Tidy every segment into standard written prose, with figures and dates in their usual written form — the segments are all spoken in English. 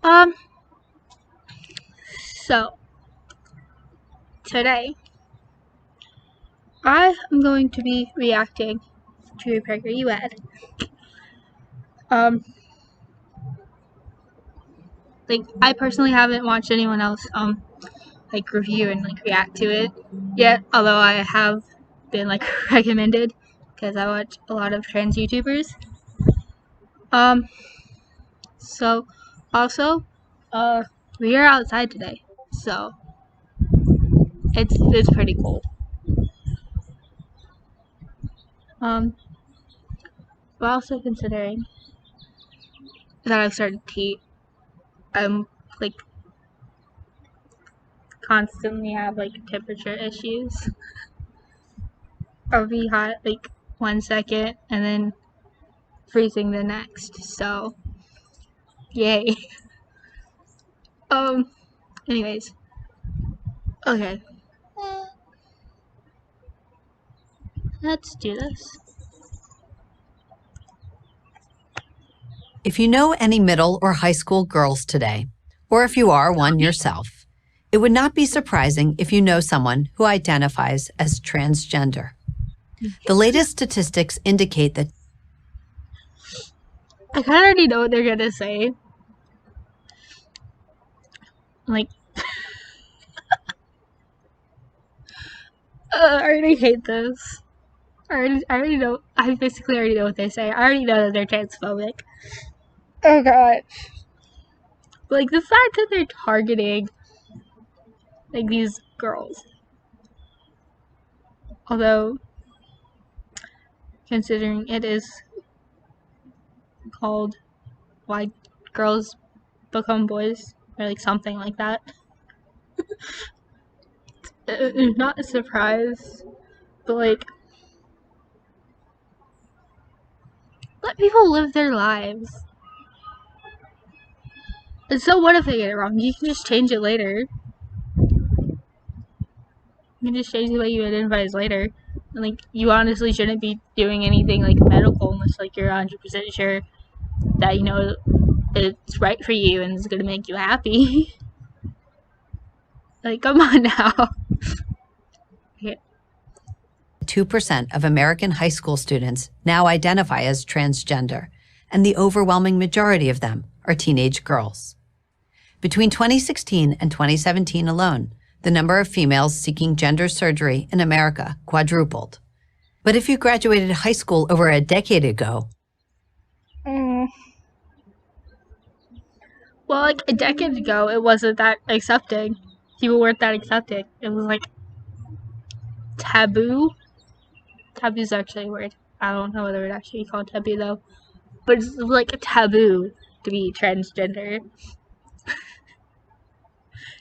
Um, so today I am going to be reacting to a Prager U ad. I personally haven't watched anyone else review and react to it yet, although I have been recommended because I watch a lot of trans YouTubers. So also, we are outside today, so it's pretty cool. But also considering that I've started to constantly have temperature issues. I'll be hot 1 second and then freezing the next. So yay. Anyways. Okay. Let's do this. If you know any middle or high school girls today, or if you are one yourself, it would not be surprising if you know someone who identifies as transgender. The latest statistics indicate that I kind of already know what they're gonna say. I already hate this. I already know. I basically already know what they say. I already know that they're transphobic. Oh god. The fact that they're targeting these girls. Although, considering it is called Why Girls Become Boys, or something like that. Not a surprise, but let people live their lives. And so what if they get it wrong? You can just change it later. You can just change the way you identify as later. And you honestly shouldn't be doing anything medical unless you're 100% sure that it's right for you and it's gonna make you happy. Come on now. Okay. 2% of American high school students now identify as transgender, and the overwhelming majority of them are teenage girls. Between 2016 and 2017 alone, the number of females seeking gender surgery in America quadrupled. But if you graduated high school over a decade ago, well, a decade ago, it wasn't that accepting. People weren't that accepting. It was taboo. Taboo is actually a word. I don't know whether it actually called taboo though, but it's a taboo to be transgender.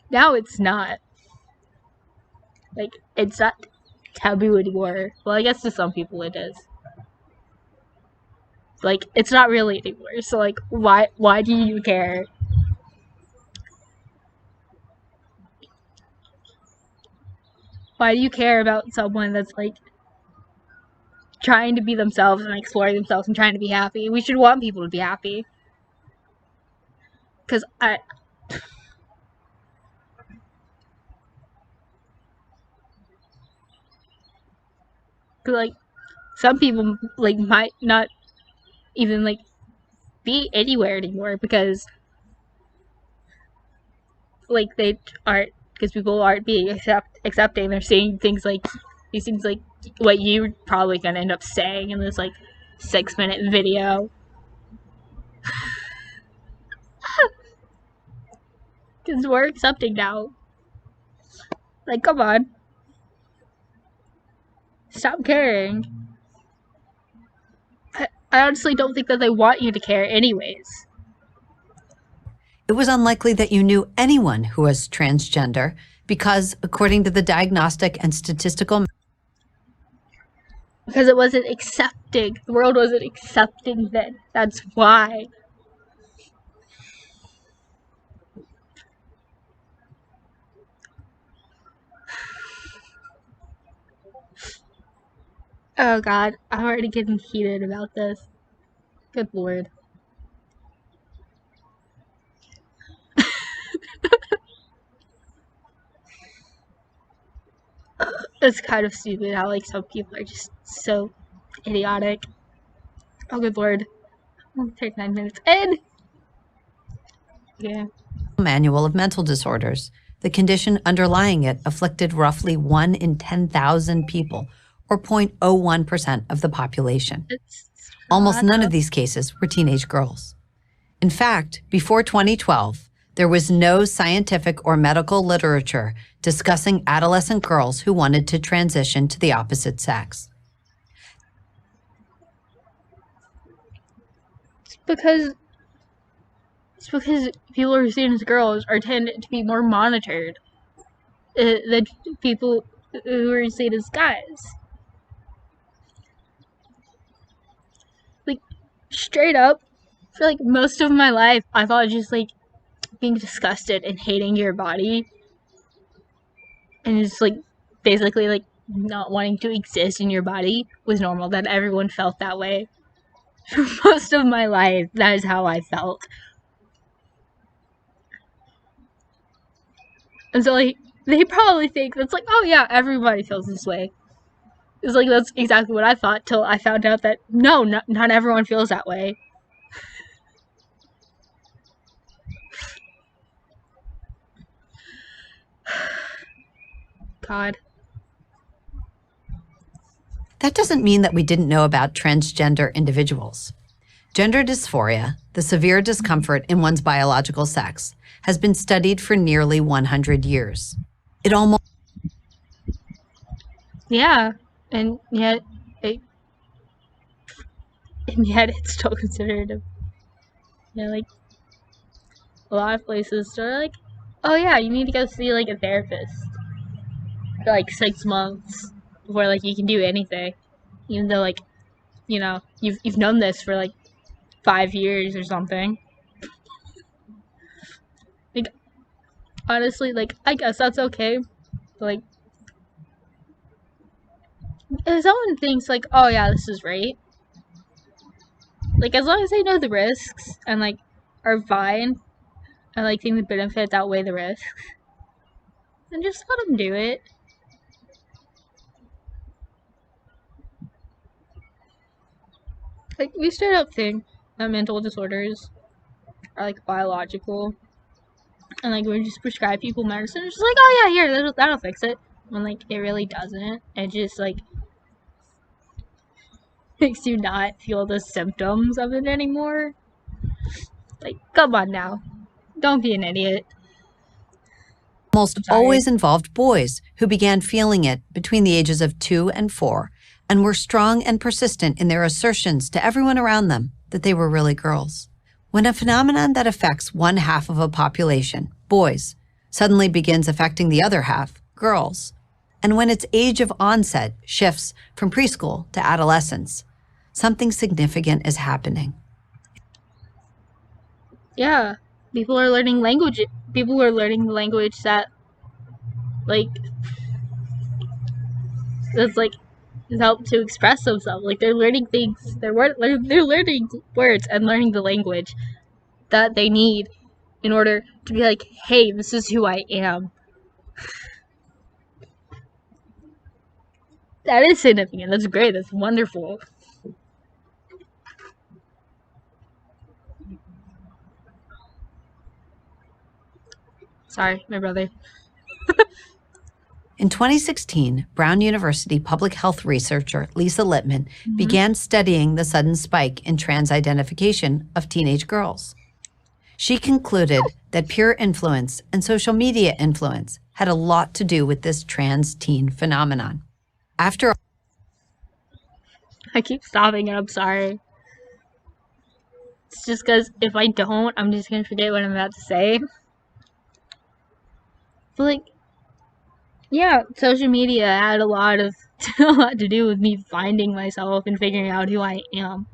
Now it's not. It's not taboo anymore. Well, I guess to some people it is. It's not really anymore. So why do you care? Why do you care about someone that's trying to be themselves and exploring themselves and trying to be happy? We should want people to be happy. Cause some people might not even be anywhere anymore because they aren't, because people aren't being accepting. They're saying things these things what you're probably gonna end up saying in this 6-minute video. Because we're accepting now. Come on. Stop caring. I honestly don't think that they want you to care anyways. it was unlikely that you knew anyone who was transgender because, according to the Diagnostic and Statistical, because it wasn't accepting. The world wasn't accepting then. That's why. Oh god, I'm already getting heated about this. Good lord. it's kind of stupid how like some people are just so idiotic. Oh good lord. 39 minutes in. Yeah. Manual of Mental Disorders. The condition underlying it afflicted roughly 1 in 10,000 people, or 0.01% of the population. Almost none of these cases were teenage girls. In fact, before 2012, there was no scientific or medical literature discussing adolescent girls who wanted to transition to the opposite sex. It's because people who are seen as girls are tended to be more monitored than people who are seen as guys. Like, straight up, for like most of my life, I thought just like being disgusted and hating your body and just like basically like not wanting to exist in your body was normal, that everyone felt that way. For most of my life, that is how I felt. And so like they probably think that's like, oh yeah, everybody feels this way. It's like that's exactly what I thought till I found out that no, not everyone feels that way. God. That doesn't mean that we didn't know about transgender individuals. Gender dysphoria, the severe discomfort in one's biological sex, has been studied for nearly 100 years. It almost Yeah, and yet it's still considered like a lot of places are like, oh yeah, you need to go see like a therapist for like 6 months before like you can do anything, even though like you've known this for like 5 years or something. Like honestly, like I guess that's okay. But, like if someone thinks like, oh yeah, this is right, like as long as they know the risks and like are fine and like think the benefits outweigh the risks, then just let them do it. Like we straight up think that mental disorders are like biological, and like we just prescribe people medicine. It's just like, oh yeah, here that'll fix it. When like it really doesn't. It just like makes you not feel the symptoms of it anymore. Like, come on now, don't be an idiot. almost always involved boys who began feeling it between the ages of 2 and 4 and were strong and persistent in their assertions to everyone around them that they were really girls. When a phenomenon that affects one half of a population, boys, suddenly begins affecting the other half, girls, and when its age of onset shifts from preschool to adolescence, something significant is happening. Yeah, people are learning language. People are learning the language that, like, that's like help to express themselves. Like they're learning things. They're learning words and learning the language that they need in order to be like, hey, this is who I am. That is significant. That's great. That's wonderful. Sorry, my brother. In 2016, Brown University public health researcher Lisa Littman began studying the sudden spike in trans identification of teenage girls. She concluded that peer influence and social media influence had a lot to do with this trans teen phenomenon. After I keep stopping and I'm sorry. It's just because if I don't, I'm just going to forget what I'm about to say. But like, yeah, social media had a lot to do with me finding myself and figuring out who I am.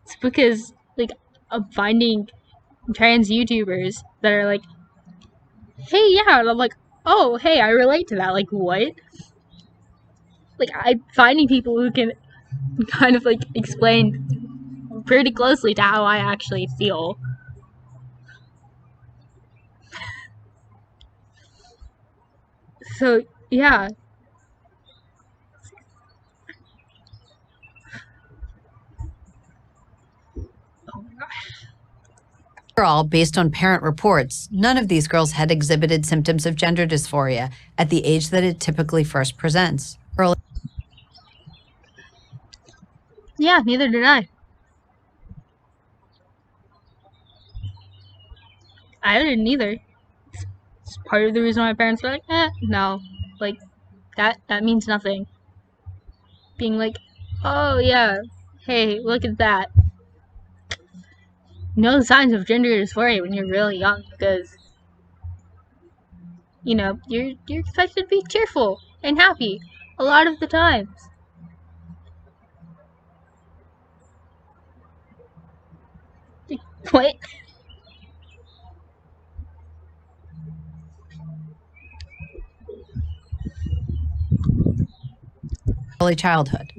It's because like I'm finding trans YouTubers that are like, hey, yeah, and I'm like, oh, hey, I relate to that. Like, what? Like, I'm finding people who can kind of like explain pretty closely to how I actually feel. So yeah, Overall, based on parent reports, none of these girls had exhibited symptoms of gender dysphoria at the age that it typically first presents. Early. Yeah, neither did I. I didn't either. It's part of the reason why my parents were like, no. Like, that means nothing. Being like, oh yeah, hey, look at that. No signs of gender dysphoria when you're really young because, you're expected to be cheerful and happy a lot of the times. What? Early childhood.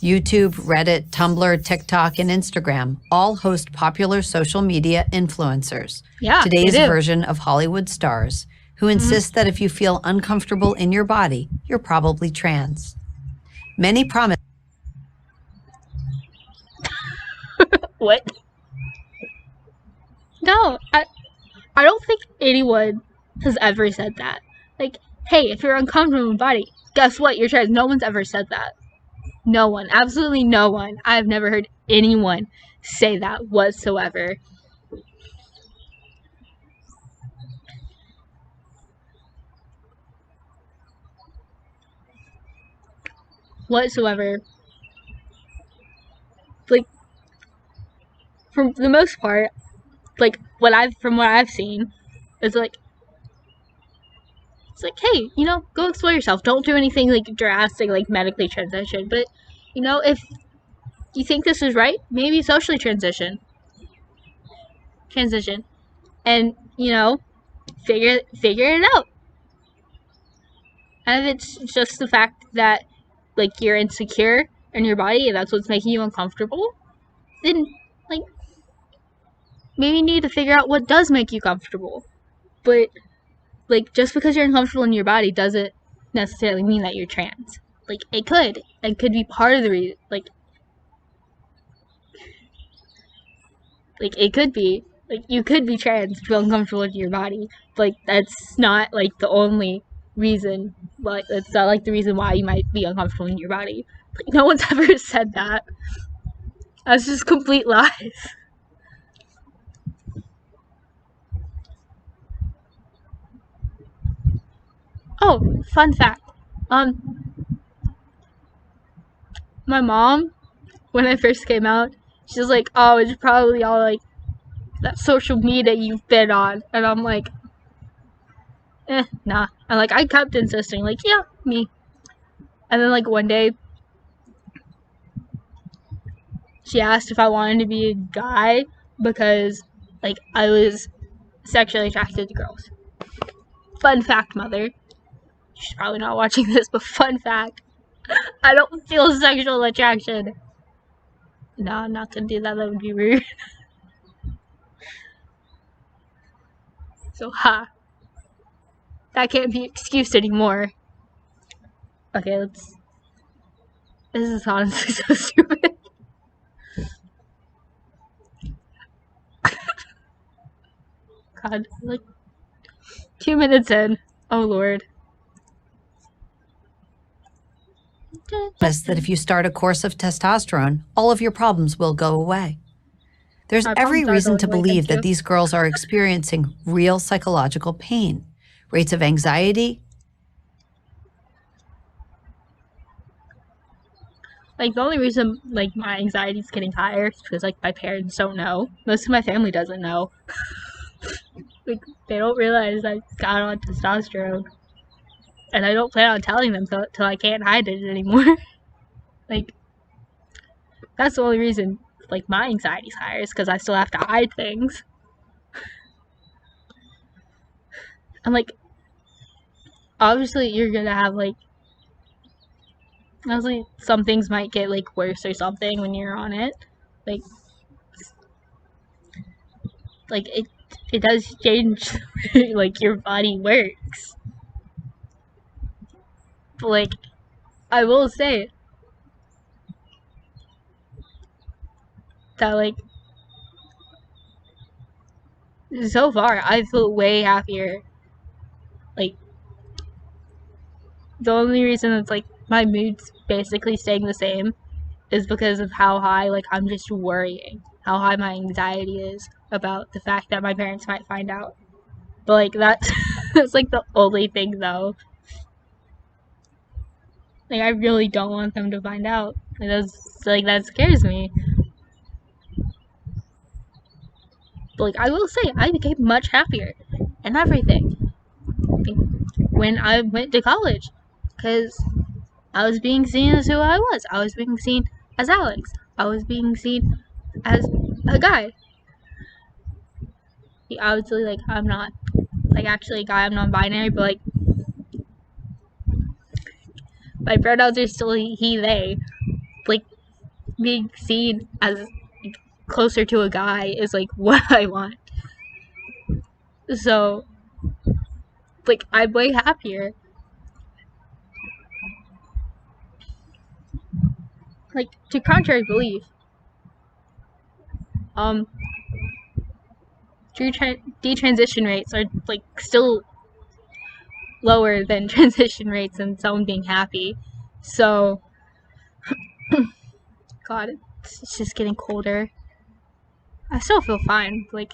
YouTube, Reddit, Tumblr, TikTok, and Instagram all host popular social media influencers. Yeah, Today's they do. version of Hollywood stars who insist that if you feel uncomfortable in your body, you're probably trans. Many promise. What? No, I don't think anyone has ever said that. Like, hey, if you're uncomfortable in your body, guess what? You're trans. No one's ever said that. No one. Absolutely no one. I've never heard anyone say that whatsoever. Whatsoever. Like, for the most part, like, from what I've seen, it's like, hey, go explore yourself. Don't do anything, like, drastic, like, medically transition. But, if you think this is right, maybe socially transition. And, figure it out. And if it's just the fact that, like, you're insecure in your body and that's what's making you uncomfortable, then, like, maybe you need to figure out what does make you comfortable. But, like, just because you're uncomfortable in your body doesn't necessarily mean that you're trans. Like, it could be part of the reason. Like, it could be. Like, you could be trans to feel uncomfortable in your body. Like, that's not, like, the only reason. Like, that's not, like, the reason why you might be uncomfortable in your body. Like, no one's ever said that. That's just complete lies. Oh, fun fact. My mom, when I first came out, she was like, oh, it's probably all, like, that social media you've been on. And I'm like, nah. And, like, I kept insisting, like, yeah, me. And then, like, one day, she asked if I wanted to be a guy because, like, I was sexually attracted to girls. Fun fact, mother. She's probably not watching this, but fun fact. I don't feel sexual attraction. No, I'm not gonna do that. That would be rude. So, that can't be excused anymore. Okay, let's. This is honestly so stupid. God, like 2 minutes in. Oh Lord. That if you start a course of testosterone, all of your problems will go away. There's every reason to believe that these girls are experiencing real psychological pain, rates of anxiety. Like, the only reason, like, my anxiety's getting higher is because, like, my parents don't know. Most of my family doesn't know. Like, they don't realize I got on testosterone. And I don't plan on telling them till I can't hide it anymore. Like, that's the only reason, like, my anxiety's higher is because I still have to hide things. And, like, obviously you're gonna have, like, honestly, some things might get, like, worse or something when you're on it. Like it does change, like, your body works. But, like, I will say that, like, So far, I feel way happier. Like, the only reason it's like my mood's basically staying the same is because of how high, like, I'm just worrying. How high my anxiety is about the fact that my parents might find out. But, like, that's, that's like, the only thing, though. Like, I really don't want them to find out. That scares me. But, like, I will say, I became much happier and everything when I went to college. Because I was being seen as who I was. I was being seen as Alex. I was being seen as a guy. Obviously, like, I'm not, like, actually a guy. I'm non-binary, but, like, my pronouns are still he, they. Like, being seen as like, closer to a guy is, like, what I want. So, like, I'm way happier. Like, to contrary belief, um, detransition rates are, like, still lower than transition rates and someone being happy. So, God, it's just getting colder. I still feel fine. Like,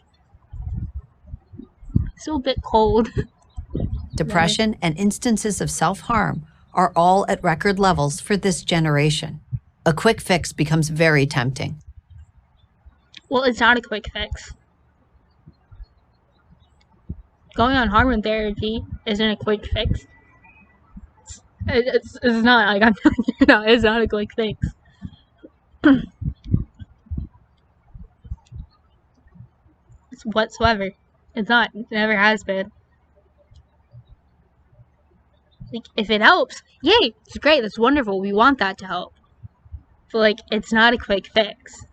still a bit cold. Depression and instances of self-harm are all at record levels for this generation. A quick fix becomes very tempting. Well, it's not a quick fix. Going on hormone therapy isn't a quick fix. It's not. Like, I'm telling you now, it's not a quick fix. It's whatsoever. It's not. It never has been. Like, if it helps, yay! It's great. That's wonderful. We want that to help. But, like, it's not a quick fix.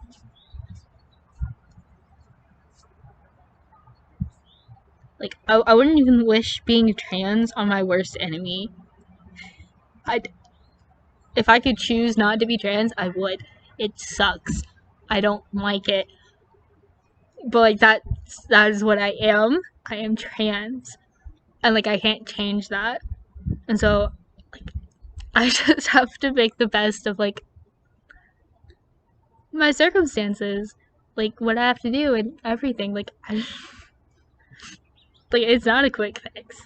Like, I wouldn't even wish being trans on my worst enemy. If I could choose not to be trans, I would. It sucks. I don't like it. But, like, that is what I am. I am trans. And, like, I can't change that. And so, like, I just have to make the best of, like, my circumstances. Like, what I have to do and everything. Like, like, it's not a quick fix.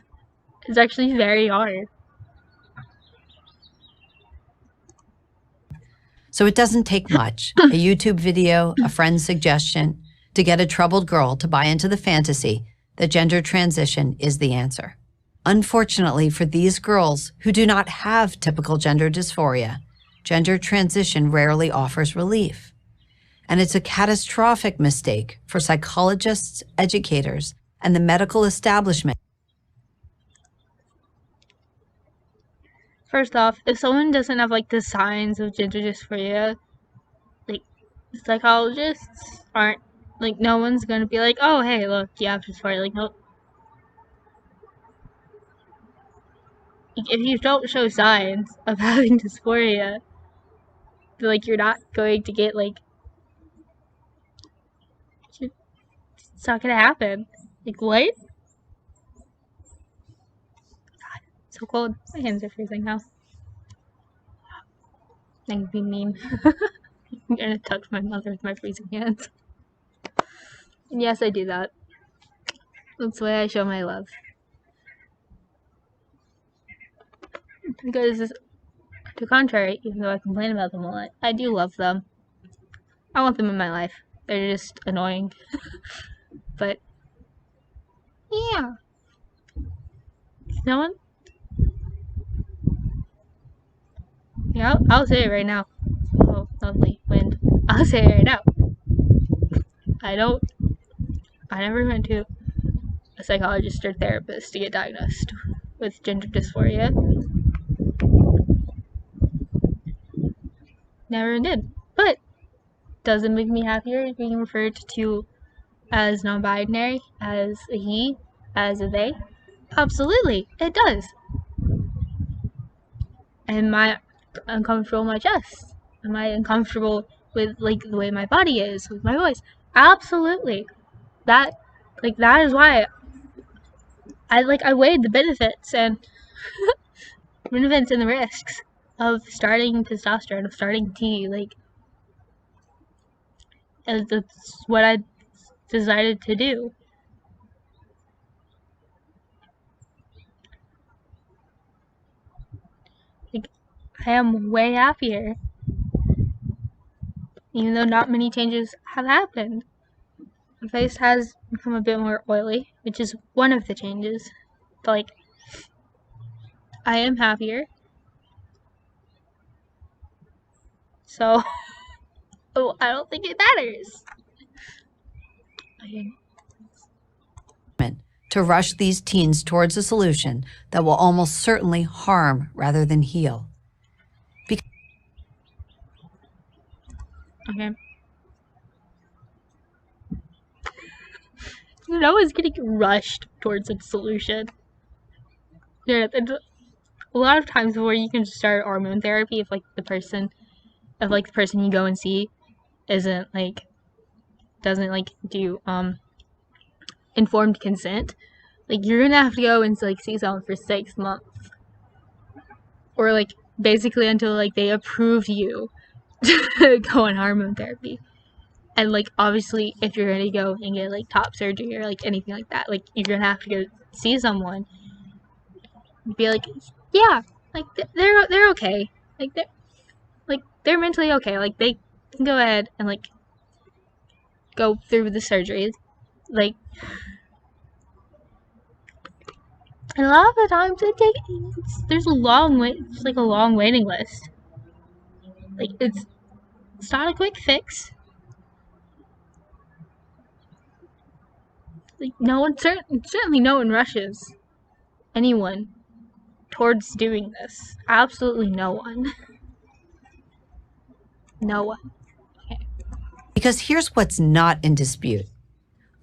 It's actually very hard. So it doesn't take much, a YouTube video, a friend's suggestion, to get a troubled girl to buy into the fantasy that gender transition is the answer. Unfortunately for these girls who do not have typical gender dysphoria, gender transition rarely offers relief. And it's a catastrophic mistake for psychologists, educators, and the medical establishment. First off, if someone doesn't have, like, the signs of gender dysphoria, like, psychologists aren't, like, no one's gonna be like, oh, hey, look, you have dysphoria. Like, no. If you don't show signs of having dysphoria, like, you're not going to get, like, it's not gonna happen. Like, what? God, it's so cold. My hands are freezing now. I'm gonna be mean. I'm gonna touch my mother with my freezing hands. And yes, I do that. That's the way I show my love. Because, to the contrary, even though I complain about them a lot, I do love them. I want them in my life. They're just annoying. But, yeah. No one? Yeah, I'll say it right now. Oh, lovely wind. I'll say it right now. I never went to a psychologist or therapist to get diagnosed with gender dysphoria. Never did. But does it make me happier being referred to as non-binary, as a he, as a they? Absolutely, it does. Am I uncomfortable in my chest? Am I uncomfortable with, like, the way my body is, with my voice? Absolutely. That Like, that is why I weighed the benefits and the risks of starting testosterone, of starting T. Like, that's what I decided to do. Like, I am way happier, even though not many changes have happened. My face has become a bit more oily, which is one of the changes. But, like, I am happier. So, I don't think it matters. Okay. To rush these teens towards a solution that will almost certainly harm rather than heal. Okay. No one's getting rushed towards a solution. Yeah, a lot of times where you can start hormone therapy if the person you go and see doesn't do informed consent. Like, you're gonna have to go and see someone for 6 months, or basically until they approved you to go on hormone therapy. And obviously, if you're gonna go and get top surgery or anything like that, you're gonna have to go see someone. Be like, yeah, they're okay. They're mentally okay. They can go ahead and go through the surgery. And a lot of the times there's a long wait. It's a long waiting list. It's not a quick fix. No one certainly no one rushes anyone towards doing this. Absolutely no one. No one. Okay. Because here's what's not in dispute.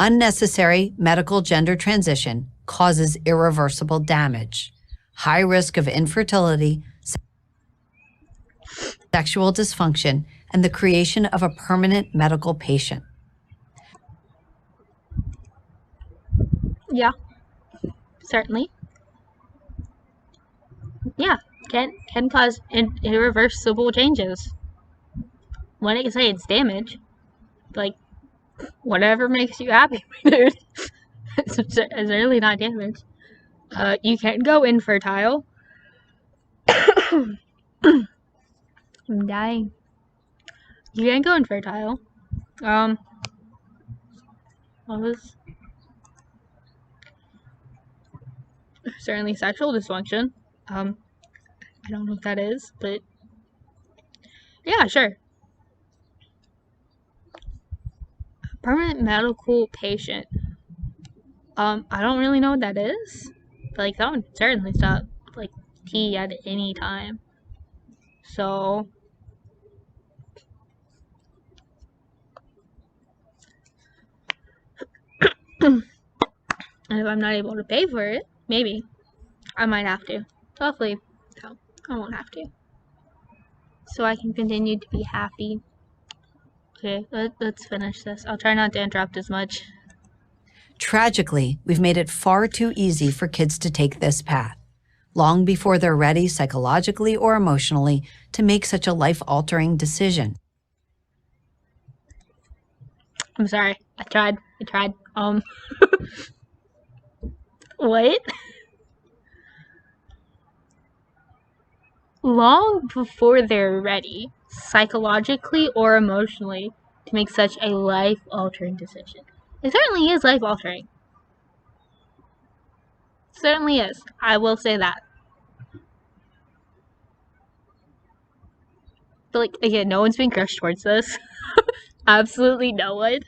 Unnecessary medical gender transition causes irreversible damage, high risk of infertility, sexual dysfunction, and the creation of a permanent medical patient. Yeah, certainly. Yeah, can cause irreversible changes. When I can say it's damage, whatever makes you happy, dude. It's really not damage. You can go infertile. I'm dying. You can go infertile. What was certainly sexual dysfunction. I don't know what that is, but yeah, sure. Permanent medical patient. I don't really know what that is. But that one certainly stop T at any time. So and if I'm not able to pay for it, maybe I might have to. Hopefully, no, I won't have to. So I can continue to be happy. Okay, let's finish this. I'll try not to interrupt as much. Tragically, we've made it far too easy for kids to take this path, long before they're ready psychologically or emotionally to make such a life-altering decision. I'm sorry. I tried. What? Long before they're ready, psychologically or emotionally, to make such a life-altering decision. It certainly is life-altering. Certainly is. I will say that. But again, no one's being crushed towards this. Absolutely no one.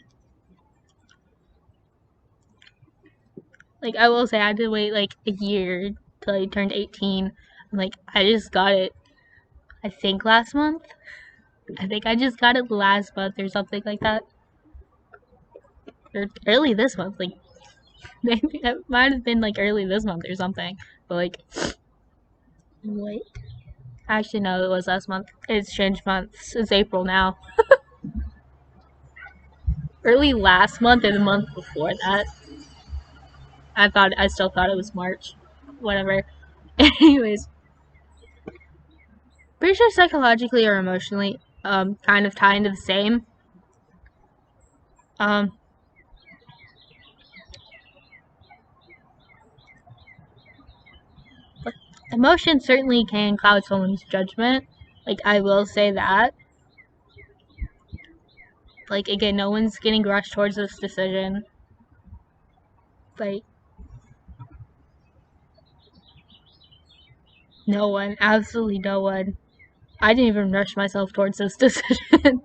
I will say I had to wait a year till I turned 18. I just got it, I think last month. I think I just got it last month or something like that. Or early this month. Maybe it might have been early this month or something. But wait. Actually, no, it was last month. It's changed months. It's April now. Early last month or the month before that. I still thought it was March. Whatever. Anyways, pretty sure psychologically or emotionally, kind of tie into the same. Um, Emotion certainly can cloud someone's judgment. Like, I will say that. Like, again, no one's getting rushed towards this decision. Like, no one. Absolutely no one. I didn't even rush myself towards this decision.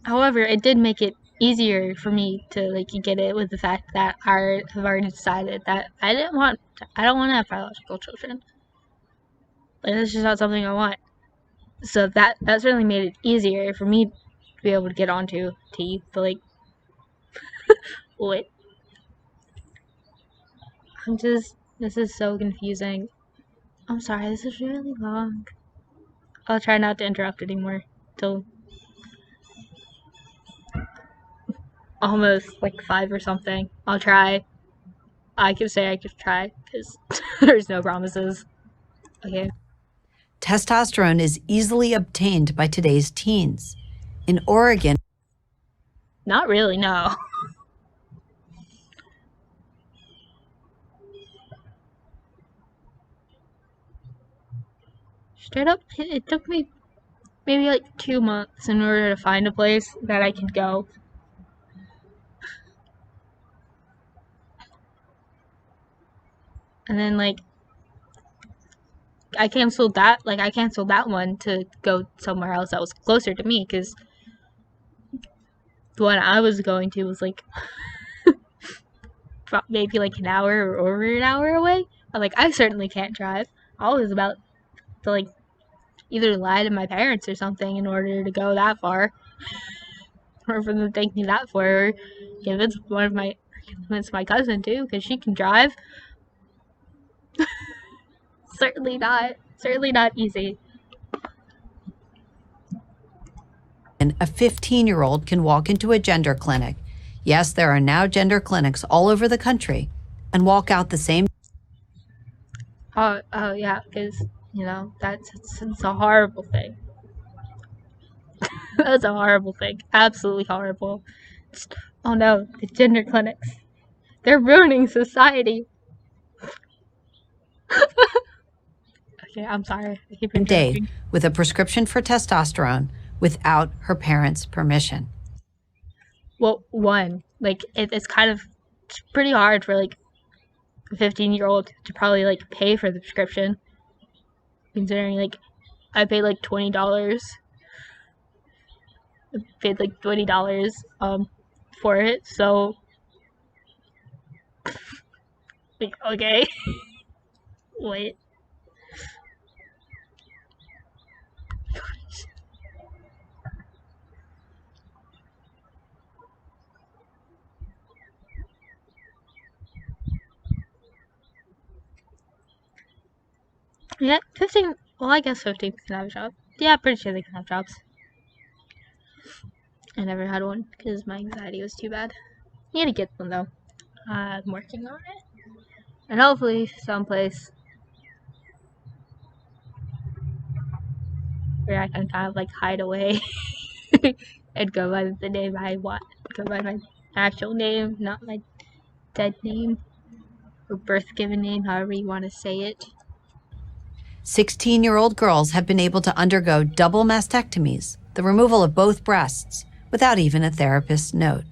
However, it did make it easier for me to, like, get it with the fact that I have already decided that I don't want to have biological children. Like, that's just not something I want. So that certainly made it easier for me to be able to get onto T. But, like, wait, this is so confusing. I'm sorry, this is really long. I'll try not to interrupt anymore till almost like 5 or something. I'll try. I could say I could try because there's no promises. Okay. Testosterone is easily obtained by today's teens. In Oregon, Not really, no. Straight up, it took me maybe like 2 months in order to find a place that I could go. And then, like, I canceled that one to go somewhere else that was closer to me, because the one I was going to was like maybe like an hour or over an hour away. I'm like, I certainly can't drive. I was about to, like, either lie to my parents or something in order to go that far, or for them to take me that far, or convince my cousin too, because she can drive. Certainly not easy. a 15-year-old can walk into a gender clinic. Yes, there are now gender clinics all over the country, and walk out the same. Oh yeah, because it's a horrible thing. That's a horrible thing. Absolutely horrible. Oh no, the gender clinics. They're ruining society. Okay, I'm sorry. I keep Day interrupting. with a prescription for testosterone without her parents' permission. Well, one, like, it's kind of pretty hard for, like, a 15-year-old to probably, like, pay for the prescription, considering, like, I paid like $20. I paid like $20 for it. So, like, okay. Wait. Yeah, 15. Well, I guess 15 can have a job. Yeah, pretty sure they can have jobs. I never had one because my anxiety was too bad. You gotta get one though. I'm working on it. And hopefully someplace where I can kind of, like, hide away and go by the name I want. Go by my actual name, not my dead name or birth given name, however you want to say it. 16-year-old girls have been able to undergo double mastectomies, the removal of both breasts, without even a therapist's note.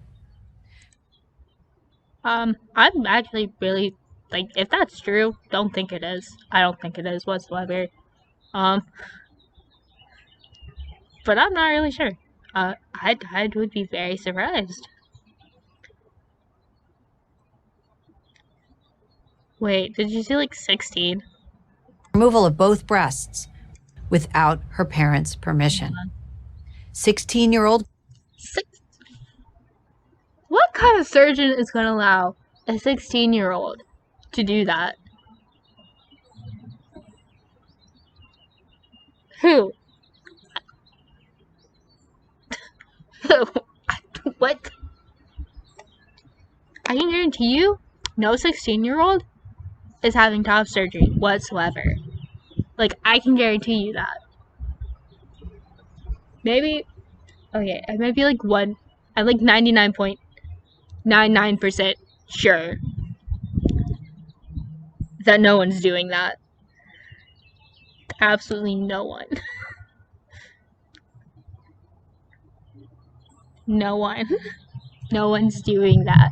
I'm actually really, like, if that's true, don't think it is. I don't think it is whatsoever. But I'm not really sure. I would be very surprised. Wait, did you say like 16? Removal of both breasts without her parents' permission. 16-year-old. What kind of surgeon is going to allow a 16-year-old to do that? Who? Who? What? guarantee you, no 16-year-old is having top surgery whatsoever. Like, I can guarantee you that. Maybe, okay, I might be like I'm like 99.99% sure that no one's doing that. Absolutely no one. No one. No one's doing that.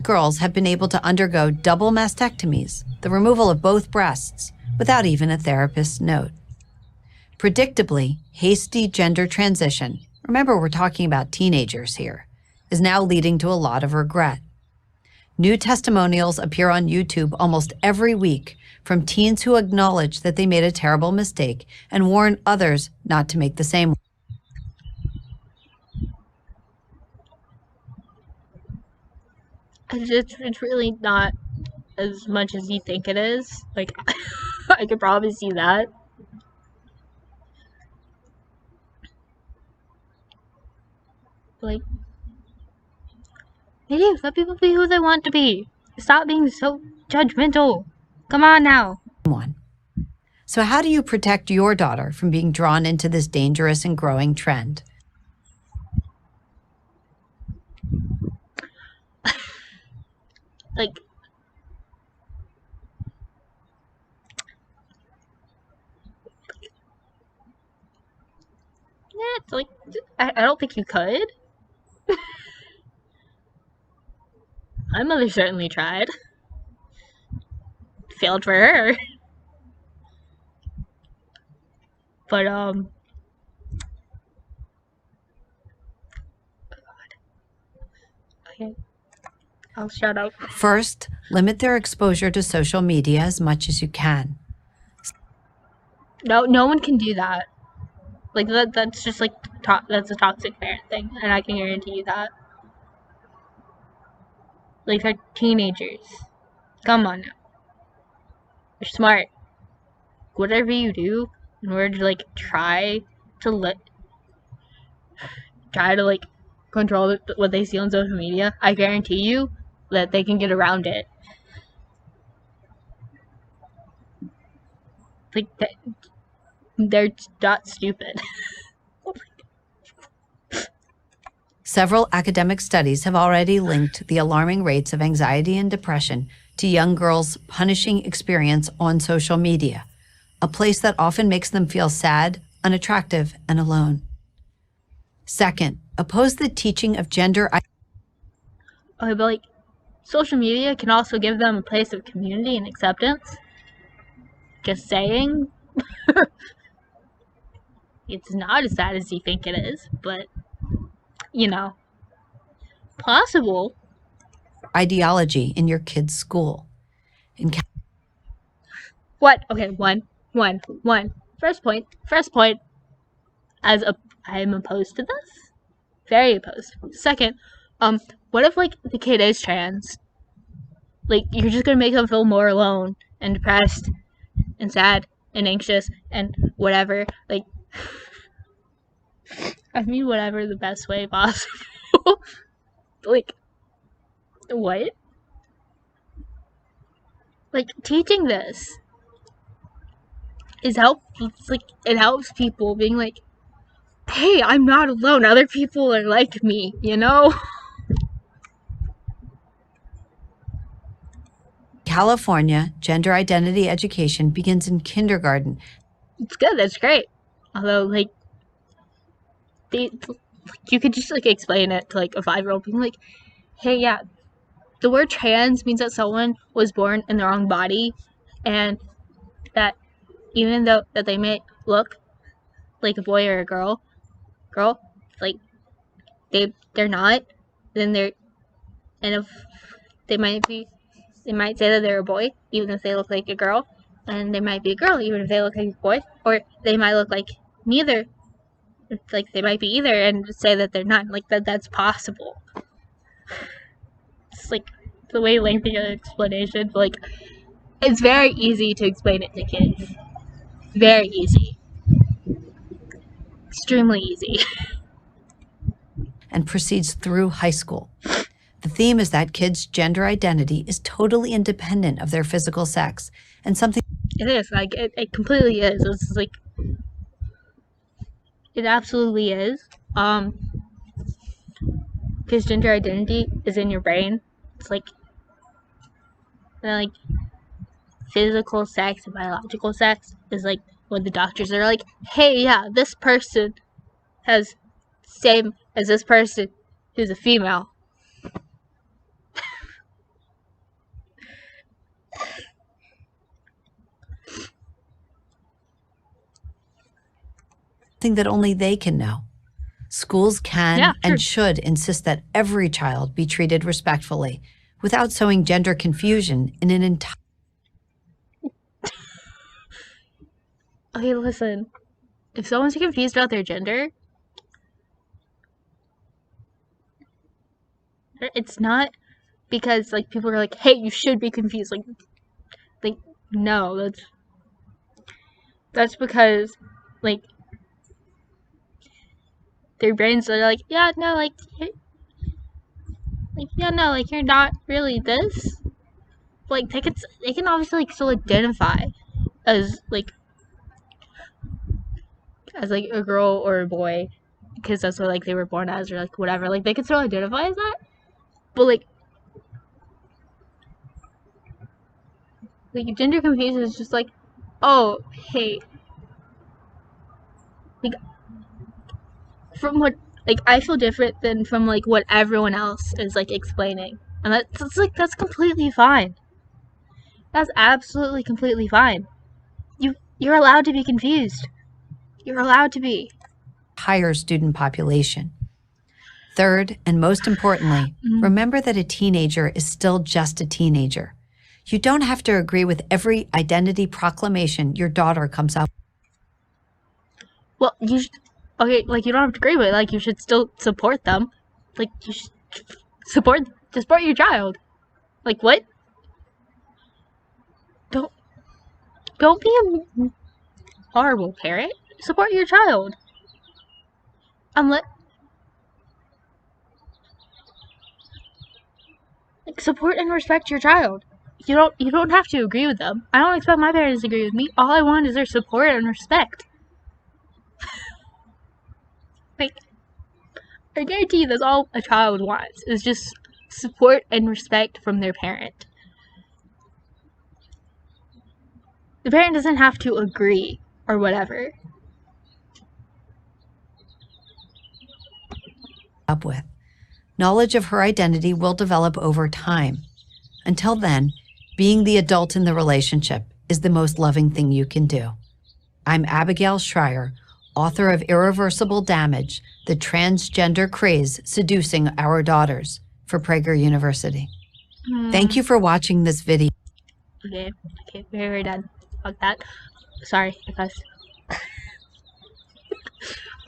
Girls have been able to undergo double mastectomies, the removal of both breasts, without even a therapist's note. Predictably, hasty gender transition, remember we're talking about teenagers here, is now leading to a lot of regret. New testimonials appear on YouTube almost every week from teens who acknowledge that they made a terrible mistake and warn others not to make the same one. It's really not as much as you think it is. Like, I could probably see that. Like, maybe let people be who they want to be. Stop being so judgmental. Come on now. So how do you protect your daughter from being drawn into this dangerous and growing trend? Like, yeah, it's like, I don't think you could. My mother certainly tried. Failed for her. But, okay. I'll shut up. First, limit their exposure to social media as much as you can. No one can do that. Like, that's just like, that's a toxic parent thing, and I can guarantee you that. Like, they're teenagers. Come on now. You're smart. Whatever you do in order to, like, try to like, control what they see on social media, I guarantee you that they can get around it. Like, they're not stupid. Several academic studies have already linked the alarming rates of anxiety and depression to young girls' punishing experience on social media, a place that often makes them feel sad, unattractive, and alone. Second, oppose the teaching of gender. Okay, but like, social media can also give them a place of community and acceptance. Just saying. It's not as bad as you think it is, but, you know, possible. Ideology in your kid's school. What? Okay, one. First point. I'm opposed to this. Very opposed. Second, what if, like, the kid is trans? Like, you're just gonna make them feel more alone and depressed and sad and anxious and whatever. Like, I mean, whatever the best way possible. Like, what? Like, teaching this is it helps people being like, hey, I'm not alone. Other people are like me, you know? California, gender identity education begins in kindergarten. It's good. That's great. Although, like, you could just, like, explain it to, like, a 5-year-old being like, hey, yeah, the word trans means that someone was born in the wrong body, and that even though that they may look like a boy or a girl, like, they're not, then and if they might say that they're a boy, even if they look like a girl, and they might be a girl, even if they look like a boy, or they might look like neither, like, they might be either, and say that they're not, like, that's possible. It's, like, the way lengthy an explanation, but, like, it's very easy to explain it to kids. Very easy. Extremely easy. and proceeds through high school. The theme is that kids' gender identity is totally independent of their physical sex, and something It is, like, it completely is. It's like, it absolutely is. Because gender identity is in your brain. It's like, physical sex and biological sex is like when the doctors are like, hey, yeah, this person has same as this person who's a female. that only they can know. Schools can and should insist that every child be treated respectfully without sowing gender confusion in an entire... Okay, listen. If someone's confused about their gender, it's not because, like, people are like, hey, you should be confused. Like no, that's because, like, their brains are like, yeah, no, like, yeah, no, like, you're not really this. Like, they can obviously, like, still identify as like a girl or a boy because that's what, like, they were born as, or like whatever. Like, they can still identify as that, but like gender confusion is just like, oh, hey, like, from what, like, I feel different than from, like, what everyone else is, like, explaining, and that's completely fine. That's absolutely completely fine. You're allowed to be confused. You're allowed to be. Higher student population. Third, and most importantly, remember that a teenager is still just a teenager. You don't have to agree with every identity proclamation your daughter comes up. Well, you should, okay, like, you don't have to agree with it. Like, you should still support them. Like, you should support your child. Like, what? Don't be a horrible parent. Support your child. Like, support and respect your child. You don't have to agree with them. I don't expect my parents to agree with me. All I want is their support and respect. Like, I guarantee that's all a child wants, is just support and respect from their parent. The parent doesn't have to agree or whatever. Up with. Knowledge of her identity will develop over time. Until then, being the adult in the relationship is the most loving thing you can do. I'm Abigail Schreier, author of Irreversible Damage, The Transgender Craze Seducing Our Daughters, for Prager University. Thank you for watching this video. Okay, we're done. Fuck that. Sorry, I cussed.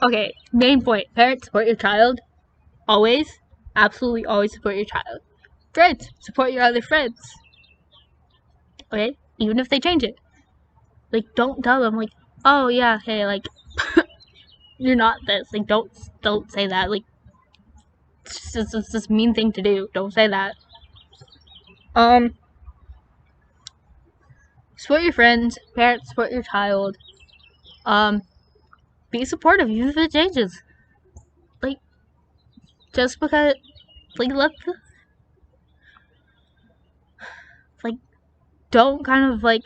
Okay, main point. Parents, support your child. Always. Absolutely always support your child. Friends, support your other friends. Okay? Even if they change it. Like, don't tell them, like, oh yeah, hey, like, you're not this. Like, don't say that. Like, it's just a mean thing to do. Don't say that. Support your friends. Parents, support your child. Be supportive even if it changes. Like, just because, like, don't kind of, like,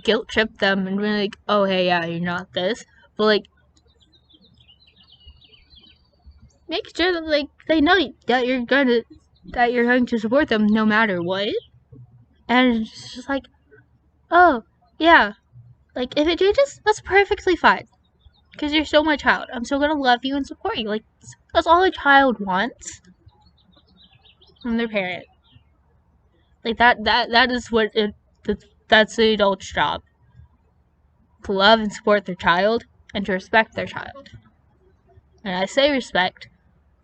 guilt trip them and be like, oh, hey, yeah, you're not this. But, like, make sure that, like, they know that you're going to support them no matter what. And it's just like, oh, yeah, like, if it changes, that's perfectly fine. Because you're still my child. I'm still gonna love you and support you. Like, that's all a child wants from their parent. Like, that is what that's the adult's job. To love and support their child, and to respect their child. And I say respect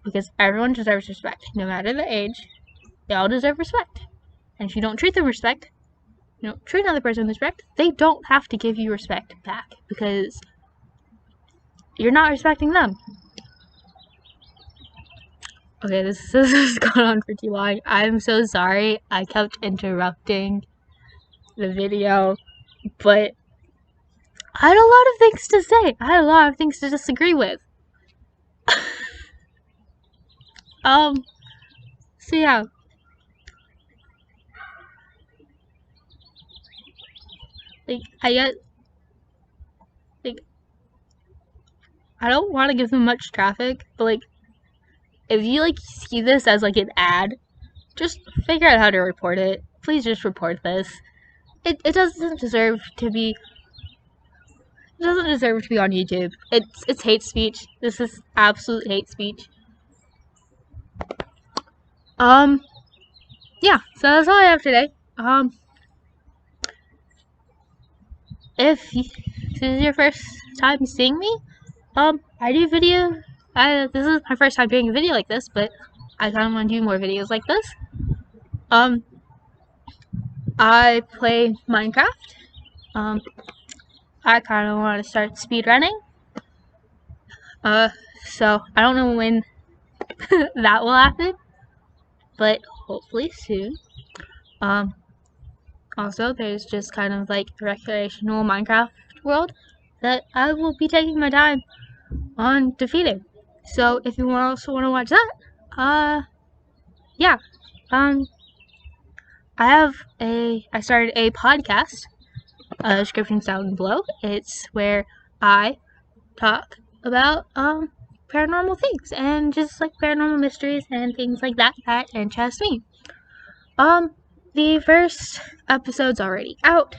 because everyone deserves respect. No matter the age, they all deserve respect. And if you don't treat them with respect, you don't treat another person with respect, they don't have to give you respect back because you're not respecting them. Okay, this has gone on for too long. I'm so sorry. I kept interrupting the video, but I had a lot of things to say. I had a lot of things to disagree with. So yeah. Like, like, I don't want to give them much traffic, but, like, if you, like, see this as, like, an ad, just figure out how to report it. Please just report this. It doesn't deserve to be on YouTube. It's hate speech. This is absolute hate speech. Yeah, so that's all I have today. If this is your first time seeing me, I do video. This is my first time doing a video like this, but I kind of want to do more videos like this. I play Minecraft. I kind of want to start speedrunning. So I don't know when that will happen, but hopefully soon. Also, there's just kind of like the recreational Minecraft world that I will be taking my time on defeating. So if you also want to watch that, yeah. I started a podcast. Description down below. It's where I talk about paranormal things and just like paranormal mysteries and things like that interest me. The first episode's already out.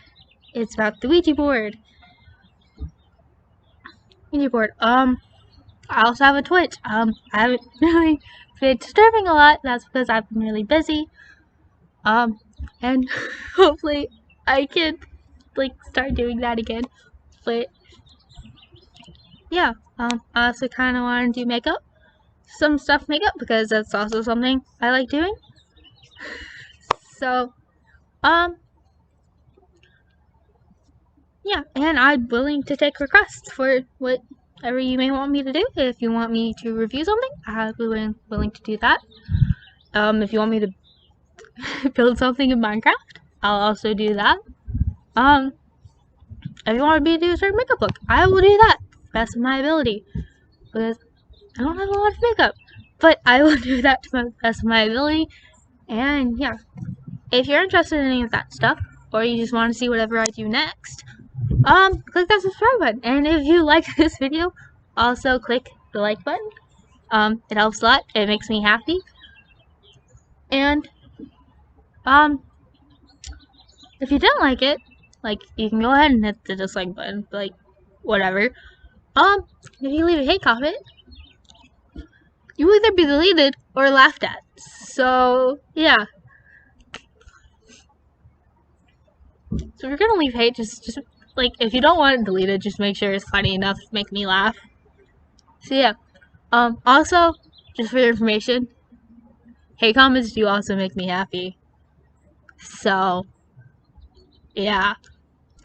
It's about the Ouija board. I also have a Twitch. I haven't really been disturbing a lot. That's because I've been really busy. And hopefully I can like start doing that again. But yeah, I also kind of want to do makeup. Some stuff makeup because that's also something I like doing. So, yeah, and I'm willing to take requests for whatever you may want me to do. If you want me to review something, I'll be willing to do that. If you want me to build something in Minecraft, I'll also do that. If you want me to do a certain makeup look, I will do that. Best of my ability. Because I don't have a lot of makeup. But I will do that to the best of my ability. And yeah. If you're interested in any of that stuff, or you just want to see whatever I do next, click that subscribe button. And if you like this video, also click the like button. It helps a lot. It makes me happy. And, if you don't like it, like, you can go ahead and hit the dislike button, like, whatever. If you leave a hate comment, you will either be deleted or laughed at. So, yeah. So if you're gonna leave hate, just like, if you don't want it deleted, just make sure it's funny enough to make me laugh. So yeah. Also, just for your information, hate comments do also make me happy. So, yeah.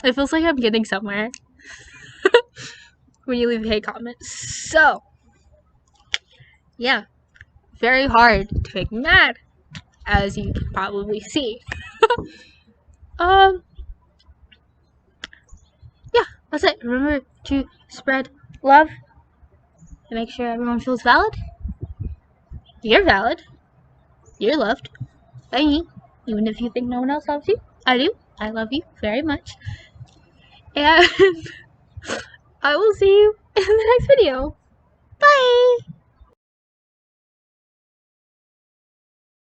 It feels like I'm getting somewhere when you leave a hate comment. So, yeah. Very hard to make me mad, as you can probably see. Yeah, that's it. Remember to spread love and make sure everyone feels valid. You're valid. You're loved by me, even if you think no one else loves you. I do. I love you very much. And I will see you in the next video. Bye!